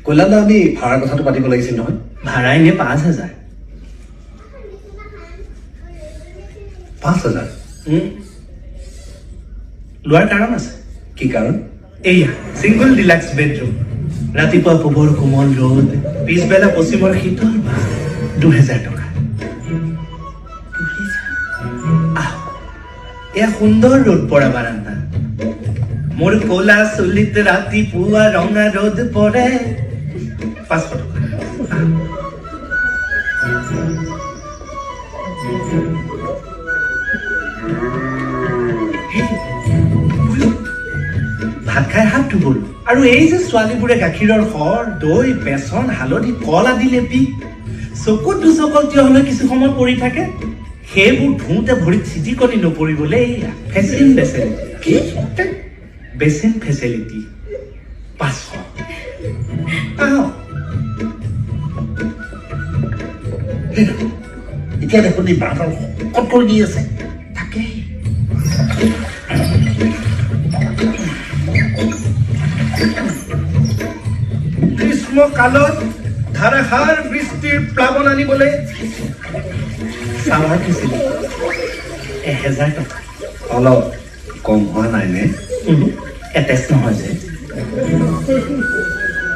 কল্যাণদা আমি ভাড়াৰ কথাটো পাতিব লাগিছিল নহয় ভাড়া এনে 5,000 5,000 লোৱাৰ কাৰণ আছে কি কাৰণ এইয়া সিংগল ডিলাক্স বেডৰুম ৰাতিপুৱা পোহৰ কোমল ৰ'দ পিছবেলা পশ্চিমৰ শীতল 2,000 টকা এয়া সুন্দৰ ৰ'দ পৰা বাৰান্দা মোৰ ক'লা চুলিত ৰাতিপুৱা ৰঙা ৰ'দ পৰে 500 টকা ভাত খাই হাত ধুবলো আৰু এই যে ছোৱালীবোৰে গাখীৰৰ সৰ দৈ বেচন হালধি কল আদি লেপি চকুত দুচকল থিয় হ'লে কিছু সময় পৰি থাকে সেইবোৰ ধুওঁতে ভৰিত চিটিকনি নপৰিবলৈ এইয়া ফেচিন ফেচিলিটি বেচিন ফেচিলিটি 500 এতিয়া দেখোন এই বাহঁতৰ কট কৰি দি আছে তাকেই গ্ৰীষ্মকালত ধাৰাসাৰ বৃষ্টিৰ প্লাৱন আনিবলৈ চাৱাৰ দিছিলোঁ 1,000 টকা অলপ কম হোৱা নাই নে এটেচ নহয় যে